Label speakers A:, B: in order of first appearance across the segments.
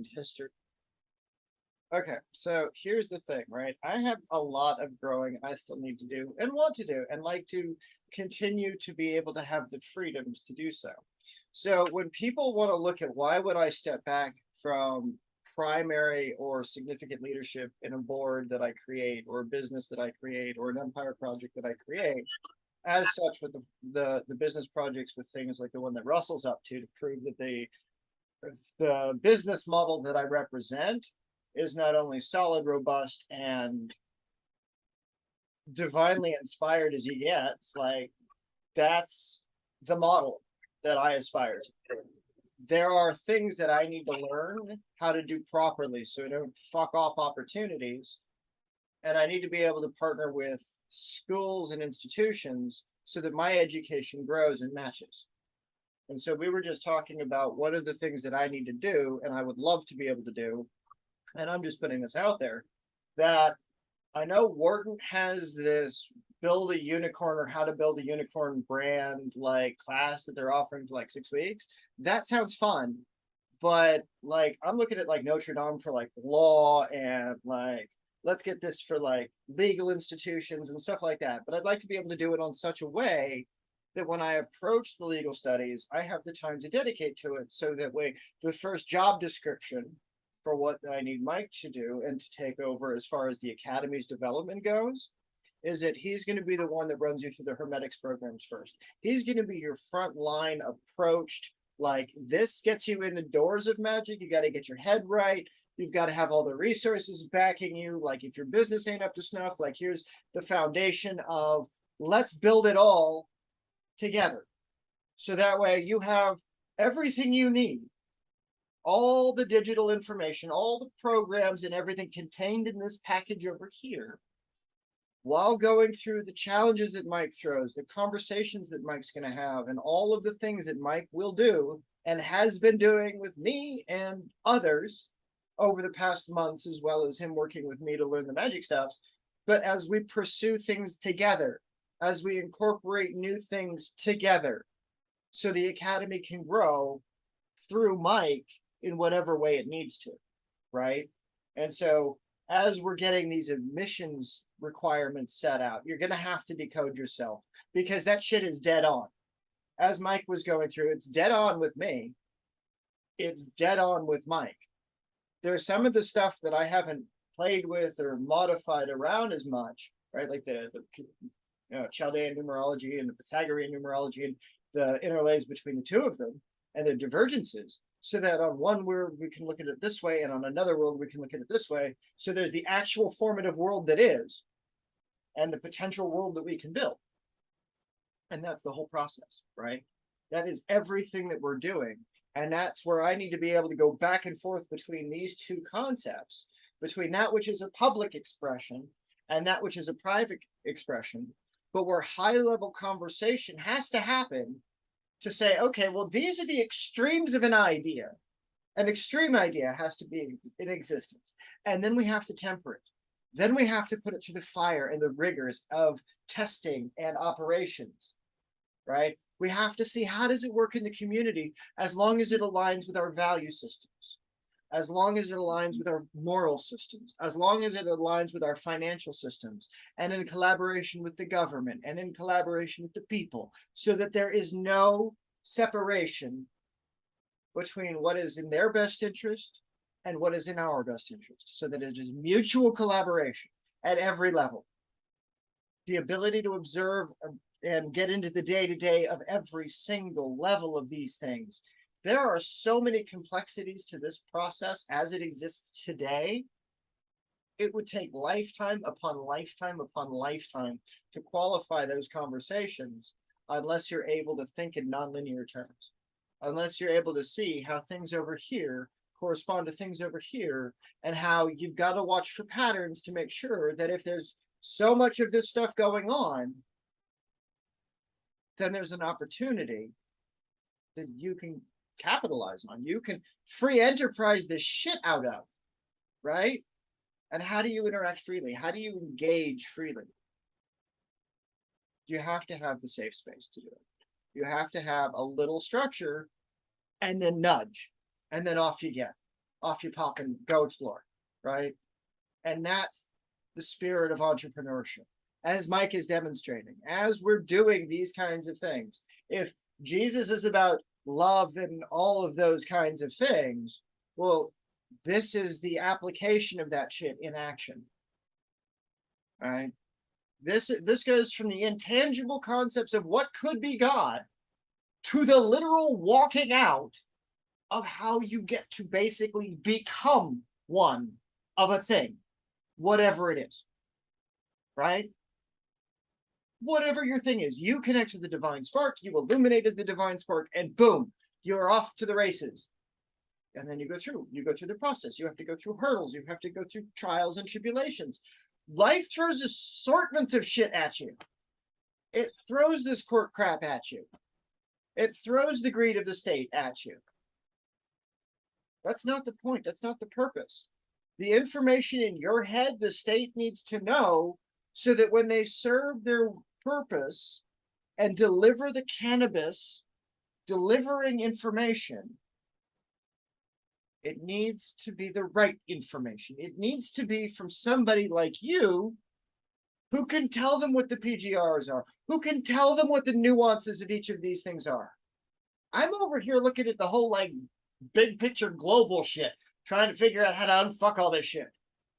A: history. Okay, so here's the thing, right? I have a lot of growing I still need to do and want to do, and like to continue to be able to have the freedoms to do so. So when people want to look at why would I step back from primary or significant leadership in a board that I create, or a business that I create, or an empire project that I create, as such with the business projects with things like the one that Russell's up to prove that the business model that I represent is not only solid, robust, and divinely inspired as you get. It's like that's the model that I aspire to. There are things that I need to learn how to do properly so I don't fuck off opportunities. And I need to be able to partner with schools and institutions so that my education grows and matches. And so we were just talking about what are the things that I need to do and I would love to be able to do. And I'm just putting this out there that I know Wharton has this build a unicorn or how to build a unicorn brand like class that they're offering for like 6 weeks. That sounds fun. But like I'm looking at like Notre Dame for like law and like let's get this for like legal institutions and stuff like that. But I'd like to be able to do it on such a way that when I approach the legal studies, I have the time to dedicate to it. So that way, the first job description for what I need Mike to do and to take over as far as the academy's development goes is that he's going to be the one that runs you through the hermetics programs first. He's going to be your front line approached. Like this gets you in the doors of magic. You got to get your head right. You've got to have all the resources backing you. Like if your business ain't up to snuff, like here's the foundation of let's build it all together. So that way you have everything you need, all the digital information, all the programs and everything contained in this package over here, while going through the challenges that Mike throws, the conversations that Mike's going to have, and all of the things that Mike will do and has been doing with me and others over the past months, as well as him working with me to learn the magic stuffs. But as we pursue things together, as we incorporate new things together, so the academy can grow through Mike in whatever way it needs to, right? And so as we're getting these admissions requirements set out, you're going to have to decode yourself because that shit is dead on. As Mike was going through, it's dead on with me. It's dead on with Mike. There's some of the stuff that I haven't played with or modified around as much, right? Like the Chaldean numerology and the Pythagorean numerology and the interlays between the two of them and the divergences. So that on one world we can look at it this way, and on another world we can look at it this way. So there's the actual formative world that is, and the potential world that we can build. And that's the whole process, right? That is everything that we're doing. And that's where I need to be able to go back and forth between these two concepts, between that which is a public expression and that which is a private expression, but where high level conversation has to happen to say, okay, well, these are the extremes of an idea. An extreme idea has to be in existence. And then we have to temper it. Then we have to put it through the fire and the rigors of testing and operations, right? We have to see how does it work in the community as long as it aligns with our value systems, as long as it aligns with our moral systems, as long as it aligns with our financial systems, and in collaboration with the government and in collaboration with the people, so that there is no separation between what is in their best interest and what is in our best interest, so that it is mutual collaboration at every level. The ability to observe and get into the day-to-day of every single level of these things. There are so many complexities to this process as it exists today. It would take lifetime upon lifetime upon lifetime to qualify those conversations unless you're able to think in nonlinear terms, unless you're able to see how things over here correspond to things over here, and how you've got to watch for patterns to make sure that if there's so much of this stuff going on, then there's an opportunity that you can capitalize on. You can free enterprise the shit out of, right? And how do you interact freely? How do you engage freely? You have to have the safe space to do it. You have to have a little structure and then nudge, and then off you get. off you pop and go explore, right? And that's the spirit of entrepreneurship, as Mike is demonstrating, as we're doing these kinds of things. If Jesus is about love and all of those kinds of things, well, this is the application of that shit in action. All right. This goes from the intangible concepts of what could be God to the literal walking out of how you get to basically become one of a thing, whatever it is. Right? Whatever your thing is, you connect to the divine spark, you illuminated the divine spark, and boom, you're off to the races. And then you go through the process. You have to go through hurdles. You have to go through trials and tribulations. Life throws assortments of shit at you. It throws this court crap at you. It throws the greed of the state at you. That's not the point. That's not the purpose. The information in your head, the state needs to know so that when they serve their purpose and deliver the cannabis, delivering information, it needs to be the right information. It needs to be from somebody like you who can tell them what the PGRs are, who can tell them what the nuances of each of these things are. I'm over here looking at the whole like big picture global shit, trying to figure out how to unfuck all this shit.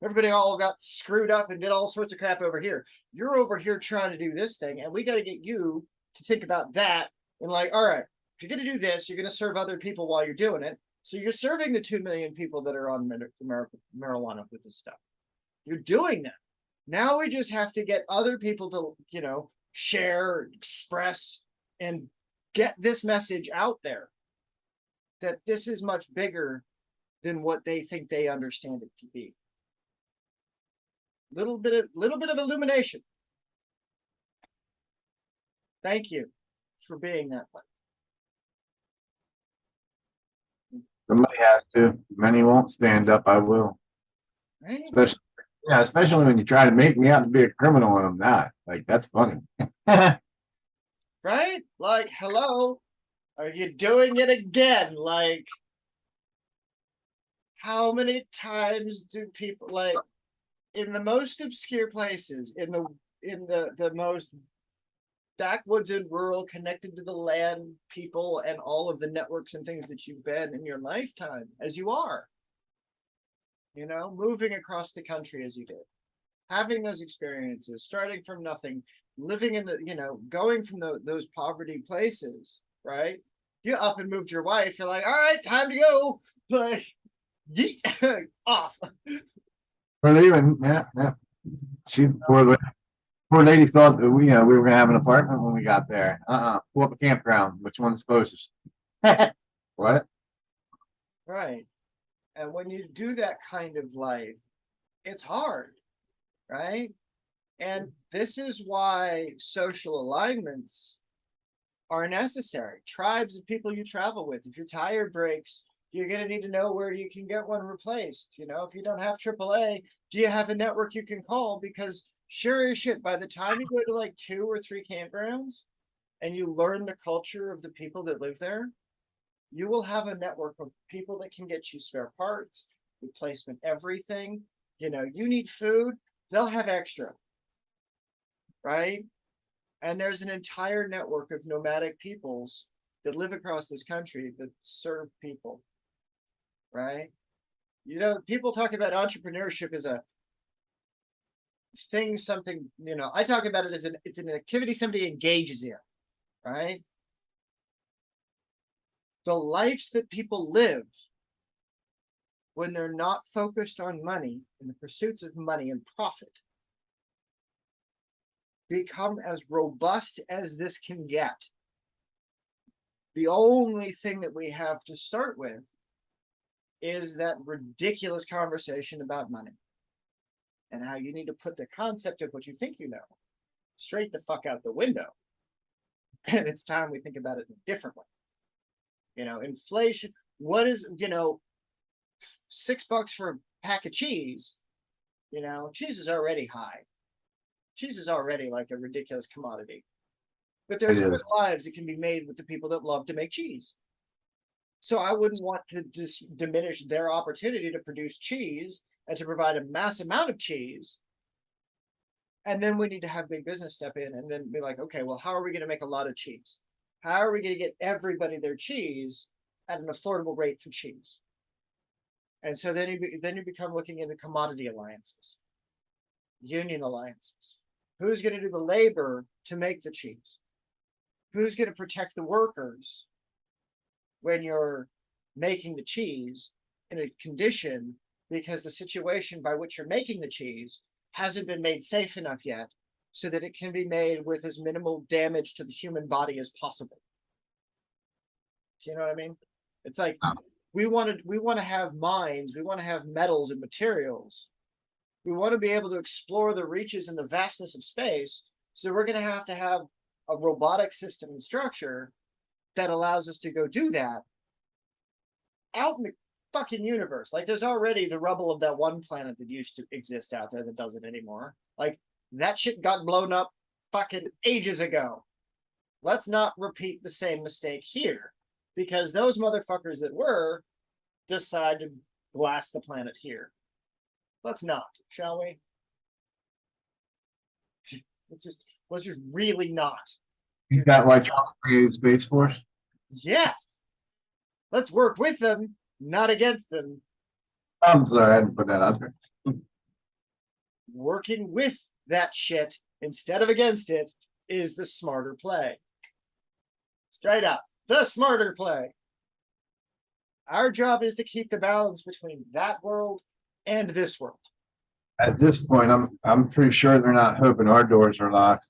A: Everybody all got screwed up and did all sorts of crap over here. You're over here trying to do this thing, and we got to get you to think about that. And like, all right, if you're going to do this, you're going to serve other people while you're doing it. So you're serving the 2 million people that are on marijuana with this stuff. You're doing that. Now we just have to get other people to, share, express, and get this message out there that this is much bigger than what they think they understand it to be. Little bit of illumination. Thank you for being that way.
B: Somebody has to. Many won't stand up. I will.
A: Right?
B: Especially when you try to make me out to be a criminal and I'm not. Like, that's funny.
A: Right? Like, hello, are you doing it again? Like, how many times do people, like, in the most obscure places, in the most backwoods and rural, connected to the land, people, and all of the networks and things that you've been in your lifetime, as you are, moving across the country as you did, having those experiences, starting from nothing, living in going from those poverty places, right? You up and moved your wife, you're like, all right, time to go, like, yeet, off.
B: We're leaving. Yeah. She, poor lady thought that we were going to have an apartment when we got there. Pull up a campground. Which one's closest? What?
A: Right. And when you do that kind of life, it's hard, right? And this is why social alignments are necessary. Tribes of people you travel with. If your tire breaks, you're going to need to know where you can get one replaced. If you don't have AAA, do you have a network you can call? Because sure as shit, by the time you go to like 2 or 3 campgrounds and you learn the culture of the people that live there, you will have a network of people that can get you spare parts, replacement, everything. You need food, they'll have extra, right? And there's an entire network of nomadic peoples that live across this country that serve people, right? People talk about entrepreneurship as a thing, something, I talk about it as it's an activity somebody engages in, right? The lives that people live when they're not focused on money and the pursuits of money and profit become as robust as this can get. The only thing that we have to start with is that ridiculous conversation about money and how you need to put the concept of what you think you know straight the fuck out the window. And it's time we think about it in a different way. Inflation, what is, $6 for a pack of cheese? Cheese is already high. Cheese is already like a ridiculous commodity. But there's other lives that can be made with the people that love to make cheese. So I wouldn't want to diminish their opportunity to produce cheese and to provide a mass amount of cheese. And then we need to have big business step in and then be like, okay, well, how are we going to make a lot of cheese? How are we going to get everybody their cheese at an affordable rate for cheese? And so then you become looking into commodity alliances, union alliances. Who's going to do the labor to make the cheese? Who's going to protect the workers when you're making the cheese in a condition because the situation by which you're making the cheese hasn't been made safe enough yet so that it can be made with as minimal damage to the human body as possible. Do you know what I mean? It's like we want to have mines, we want to have metals and materials. We want to be able to explore the reaches and the vastness of space. So we're going to have a robotic system and structure that allows us to go do that out in the fucking universe. Like there's already the rubble of that one planet that used to exist out there that doesn't anymore. Like that shit got blown up fucking ages ago. Let's not repeat the same mistake here because those motherfuckers that were decide to blast the planet here. Let's not, shall we? Let's just really not.
B: You got why Trump created Space Force?
A: Yes. Let's work with them, not against them.
B: I'm sorry, I didn't put that out there.
A: Working with that shit instead of against it is the smarter play. Straight up, the smarter play. Our job is to keep the balance between that world and this world.
B: At this point, I'm pretty sure they're not hoping our doors are locked.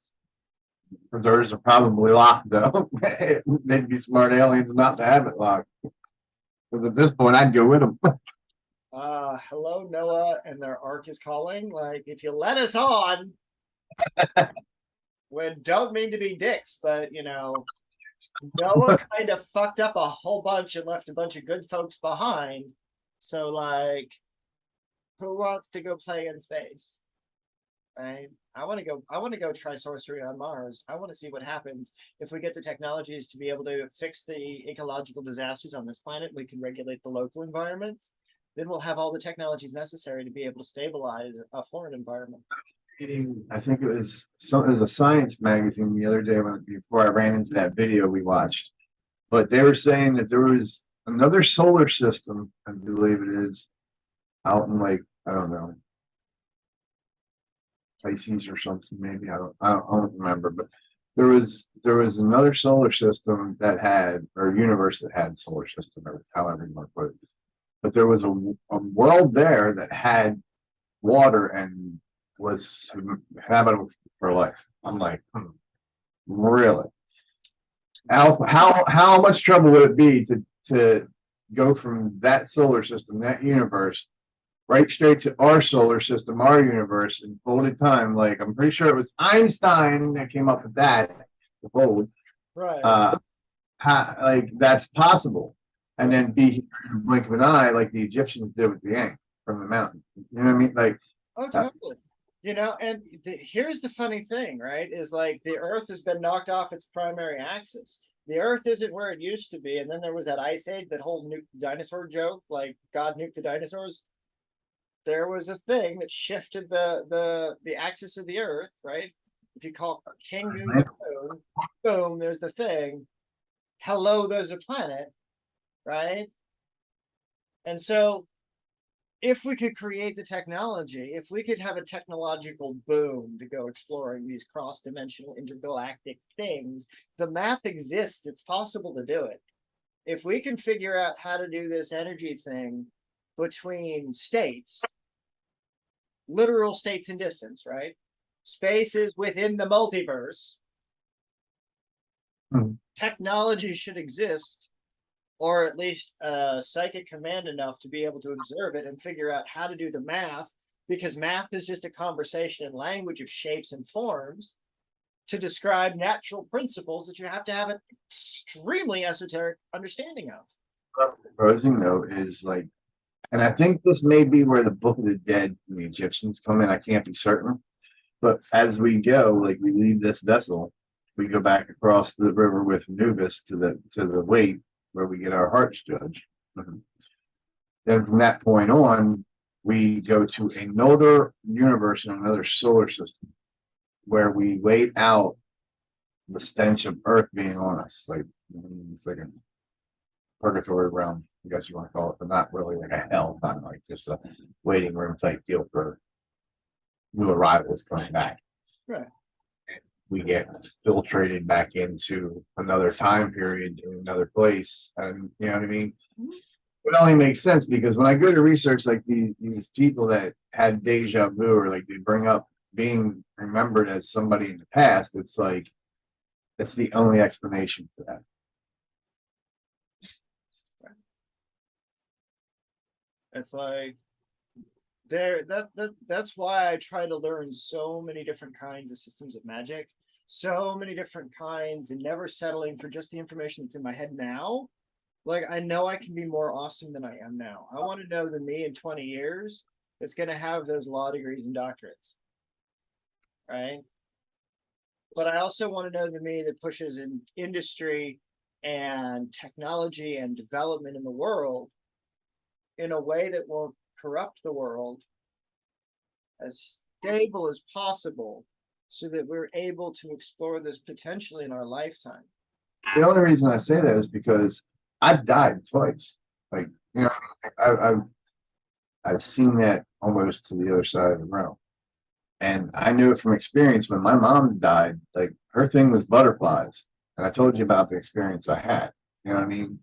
B: Our doors are probably locked though. They'd be smart aliens not to have it locked. Because at this point, I'd go with them.
A: Hello, Noah, and their ark is calling. Like, if you let us on, we don't mean to be dicks, but you know, Noah kind of fucked up a whole bunch and left a bunch of good folks behind. So, like, who wants to go play in space? Right? I want to go try sorcery on Mars. I want to see what happens if we get the technologies to be able to fix the ecological disasters on this planet. We can regulate the local environments. Then we'll have all the technologies necessary to be able to stabilize a foreign environment.
B: I think it was a science magazine the other day before I ran into that video we watched. But they were saying that there was another solar system, I believe it is, out in like, I don't know, Pisces or something, maybe. I don't remember, but there was another solar system that had, or universe that had solar system, or however you want to put it. But there was a world there that had water and was habitable for life. I'm like, really? How much trouble would it be to go from that solar system, that universe, right straight to our solar system, our universe, in folded time? Like, I'm pretty sure it was Einstein that came up with that, the fold.
A: Right.
B: Like that's possible, and then be here in a blink of an eye, like the Egyptians did with the ant from the mountain. You know what I mean? Like,
A: oh, totally. You know, and here's the funny thing, right? Is like the Earth has been knocked off its primary axis. The Earth isn't where it used to be, and then there was that ice age, that whole nuke dinosaur joke, like God nuked the dinosaurs. There was a thing that shifted the axis of the Earth, right? If you call Kingu the moon, boom, there's the thing. Hello, there's a planet, right? And so if we could create the technology, if we could have a technological boom to go exploring these cross-dimensional intergalactic things, the math exists. It's possible to do it. If we can figure out how to do this energy thing between states, literal states in distance, right? Spaces within the multiverse. Technology should exist, or at least psychic command enough to be able to observe it and figure out how to do the math, because math is just a conversation and language of shapes and forms to describe natural principles that you have to have an extremely esoteric understanding of.
B: Proposing though is like, and I think this may be where the Book of the Dead and the Egyptians come in. I can't be certain, but as we go, like we leave this vessel, we go back across the river with Anubis to the weight. where we get our hearts judged. Then from that point on, we go to another universe and another solar system where we wait out the stench of Earth being on us. Like, it's like a purgatory realm, I guess you want to call it, but not really like a hell, not like just a waiting room type deal for new arrivals coming back.
A: Right.
B: We get filtrated back into another time period in another place. And you know what I mean? It only makes sense because when I go to research like these people that had deja vu, or like they bring up being remembered as somebody in the past, it's like it's the only explanation for that.
A: It's like that's why I try to learn so many different kinds of systems of magic, so many different kinds, and never settling for just the information that's in my head now. Like, I know I can be more awesome than I am now. I want to know the me in 20 years that's going to have those law degrees and doctorates. Right? But I also want to know the me that pushes in industry and technology and development in the world in a way that won't corrupt the world, as stable as possible, so that we're able to explore this potentially in our lifetime.
B: The only reason I say that is because I've died twice. Like, you know, I've seen that almost to the other side of the realm. And I knew it from experience when my mom died, like her thing was butterflies. And I told you about the experience I had. You know what I mean?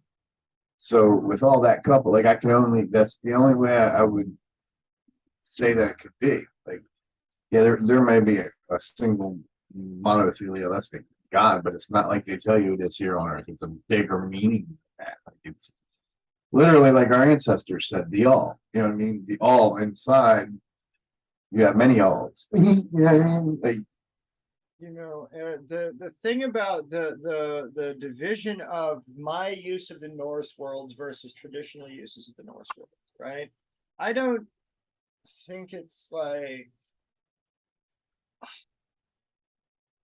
B: So with all that coupled, like that's the only way I would say that it could be. Like, yeah, there may be a single monotheistic God, but it's not like they tell you it is here on Earth. It's a bigger meaning than that. Like, it's literally like our ancestors said, the all. You know what I mean? The all inside. You have many alls. You know what I mean? Like,
A: the thing about the division of my use of the Norse worlds versus traditional uses of the Norse world, right? I don't think it's like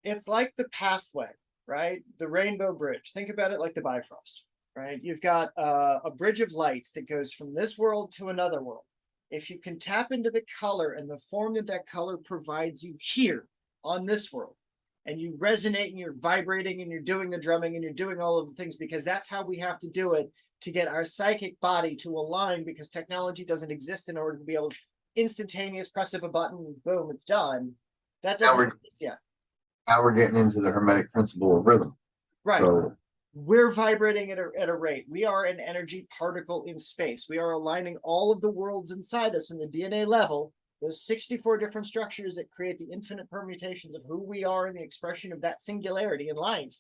A: the pathway, right? The rainbow bridge. Think about it like the Bifrost, right? You've got a bridge of lights that goes from this world to another world. If you can tap into the color and the form that color provides you here on this world, and you resonate and you're vibrating and you're doing the drumming and you're doing all of the things, because that's how we have to do it to get our psychic body to align, because technology doesn't exist in order to be able to instantaneous press of a button, boom, it's done. That doesn't exist yet.
B: Now we're getting into the Hermetic principle of rhythm.
A: Right.
B: So
A: we're vibrating at a rate. We are an energy particle in space. We are aligning all of the worlds inside us in the DNA level. Those 64 different structures that create the infinite permutations of who we are and the expression of that singularity in life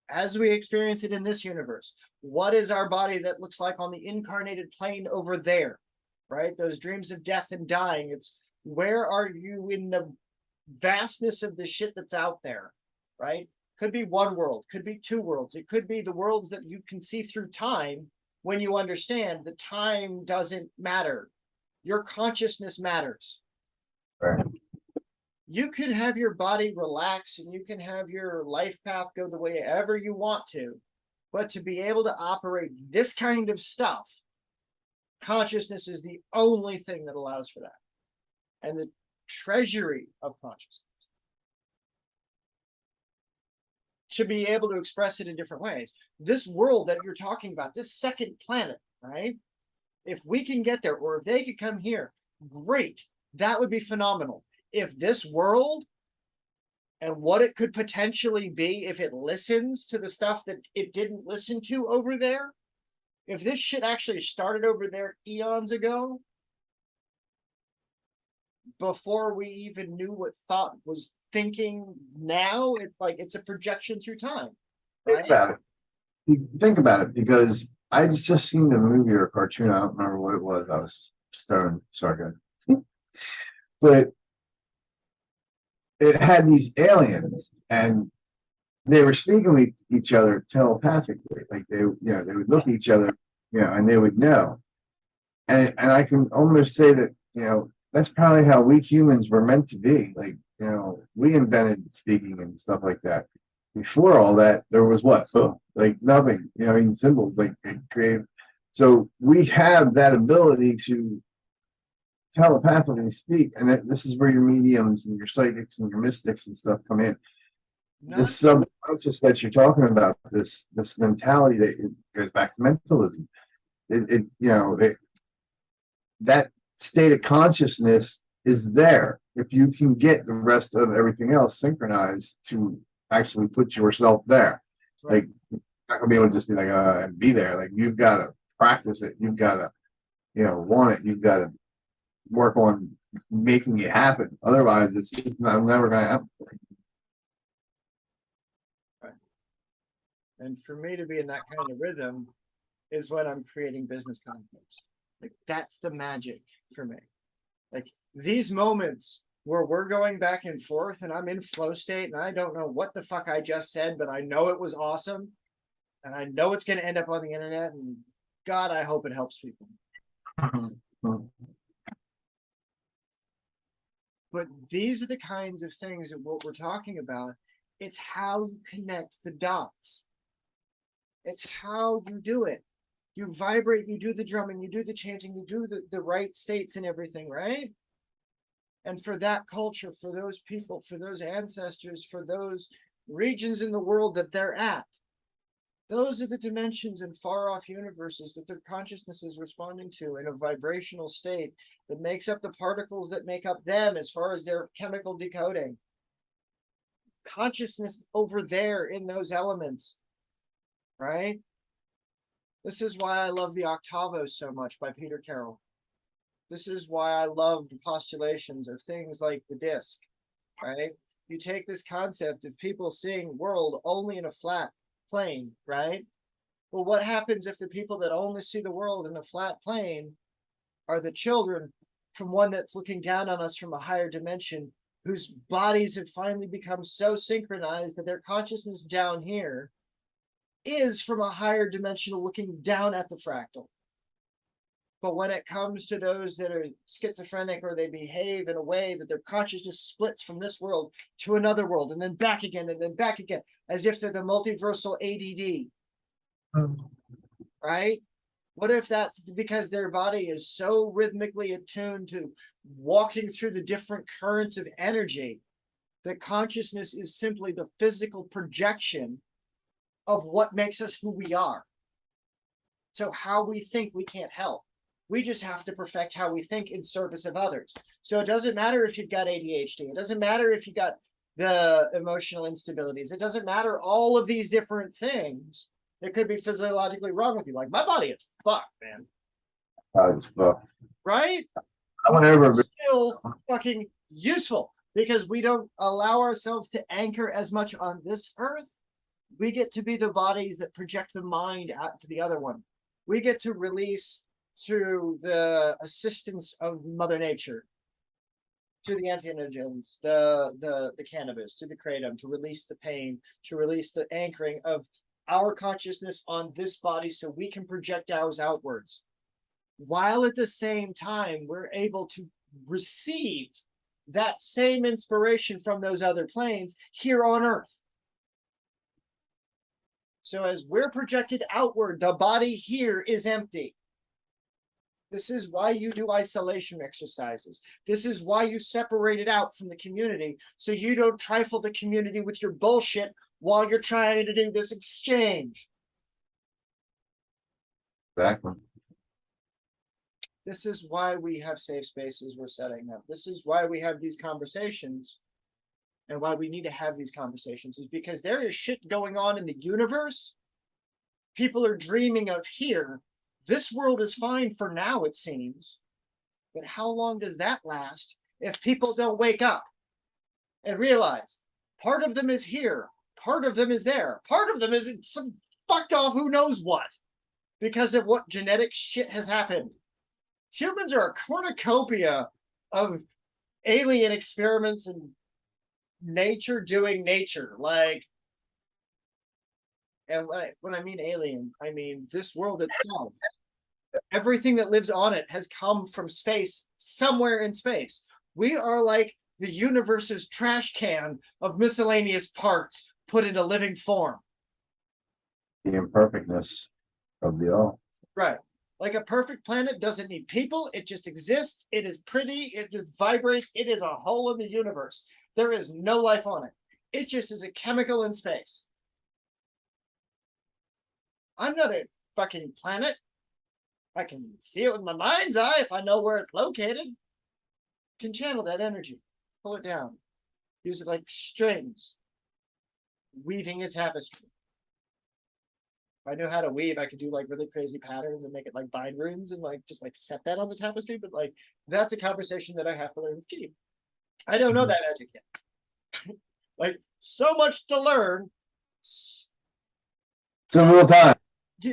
A: as we experience it in this universe. What is our body that looks like on the incarnated plane over there, right? Those dreams of death and dying. It's where are you in the vastness of the shit that's out there, right? Could be one world, could be two worlds. It could be the worlds that you can see through time when you understand that time doesn't matter. Your consciousness matters.
B: right.
A: You can have your body relax and you can have your life path go the way ever you want to, but to be able to operate this kind of stuff, consciousness is the only thing that allows for that. And the treasury of consciousness, to be able to express it in different ways. This world that you're talking about, this second planet, right? If we can get there, or if they could come here, great. That would be phenomenal. If this world and what it could potentially be, if it listens to the stuff that it didn't listen to over there, if this shit actually started over there eons ago, before we even knew what thought was thinking now, it's like it's a projection through time. Right?
B: Think about it. Think about it, because I just seen a movie or a cartoon. I don't remember what it was. I was stoned. Sorry, guys. But it had these aliens, and they were speaking with each other telepathically. Like they would look at each other, and they would know. And I can almost say that, that's probably how we humans were meant to be. Like, we invented speaking and stuff like that. before all that, there was what? So like nothing, you know, even symbols like creative. So we have that ability to telepathically speak, and this is where your mediums and your psychics and your mystics and stuff come in.
A: Not
B: This subconscious that you're talking about, this mentality that it goes back to mentalism. It you know it that state of consciousness is there if you can get the rest of everything else synchronized to actually put yourself there.
A: right.
B: Like you're not gonna be able to just be like and be there. Like you've got to practice it. You've got to want it. You've got to work on making it happen. Otherwise, it's just not never gonna happen.
A: And for me to be in that kind of rhythm is when I'm creating business concepts. Like that's the magic for me. Like these moments where we're going back and forth and I'm in flow state and I don't know what the fuck I just said, but I know it was awesome. And I know it's going to end up on the internet. And God, I hope it helps people. But these are the kinds of things that what we're talking about. It's how you connect the dots. It's how you do it. You vibrate, you do the drumming, you do the chanting, you do the right states and everything, right? And for that culture, for those people, for those ancestors, for those regions in the world that they're at, those are the dimensions and far off universes that their consciousness is responding to in a vibrational state that makes up the particles that make up them as far as their chemical decoding. Consciousness over there in those elements, right? This is why I love the Octavos so much by Peter Carroll. This is why I love the postulations of things like the disc, right? You take this concept of people seeing world only in a flat plane, right? Well, what happens if the people that only see the world in a flat plane are the children from one that's looking down on us from a higher dimension, whose bodies have finally become so synchronized that their consciousness down here is from a higher dimensional looking down at the fractal. But when it comes to those that are schizophrenic or they behave in a way that their consciousness splits from this world to another world and then back again, as if they're the multiversal ADD, right? What if that's because their body is so rhythmically attuned to walking through the different currents of energy that consciousness is simply the physical projection of what makes us who we are? So how we think we can't help. We just have to perfect how we think in service of others. So it doesn't matter if you've got ADHD. It doesn't matter if you got the emotional instabilities. It doesn't matter all of these different things that could be physiologically wrong with you. Like my body is fucked, man. Right?
B: Whatever.
A: But still fucking useful because we don't allow ourselves to anchor as much on this earth. We get to be the bodies that project the mind out to the other one. We get to release through the assistance of Mother Nature, to the entheogens, the cannabis, to the kratom, to release the pain, to release the anchoring of our consciousness on this body so we can project ours outwards. While at the same time, we're able to receive that same inspiration from those other planes here on Earth. So as we're projected outward, the body here is empty. This is why you do isolation exercises. This is why you separate it out from the community so you don't trifle the community with your bullshit while you're trying to do this exchange.
B: Exactly.
A: This is why we have safe spaces we're setting up. This is why we have these conversations and why we need to have these conversations is because there is shit going on in the universe people are dreaming of here. This world is fine for now, it seems. But how long does that last if people don't wake up and realize part of them is here, part of them is there, part of them is some fucked off who knows what because of what genetic shit has happened. Humans are a cornucopia of alien experiments and nature doing nature. Like, and when I mean alien, I mean this world itself. Everything that lives on it has come from space, somewhere in space. We are like the universe's trash can of miscellaneous parts put in a living form.
B: The imperfectness of the all.
A: Right. Like a perfect planet doesn't need people. It just exists. It is pretty. It just vibrates. It is a hole in the universe. There is no life on it. It just is a chemical in space. I'm not a fucking planet. I can see it with my mind's eye if I know where it's located. Can channel that energy, pull it down, use it like strings, weaving a tapestry. If I knew how to weave, I could do like really crazy patterns and make it like bind runes and like just like set that on the tapestry. But like that's a conversation that I have to learn with Keith. I don't know that magic yet. Like so much to learn.
B: So little time.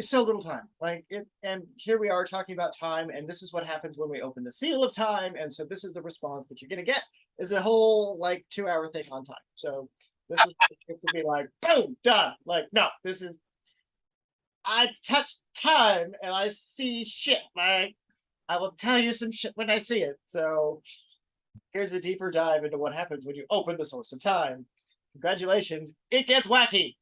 A: So little time, like it, and here we are talking about time, and this is what happens when we open the seal of time, and so this is the response that you're gonna get is a whole like 2-hour thing on time. So this is to be like boom done. Like no, this is I touch time and I see shit. Like I will tell you some shit when I see it. So here's a deeper dive into what happens when you open the source of time. Congratulations, it gets wacky.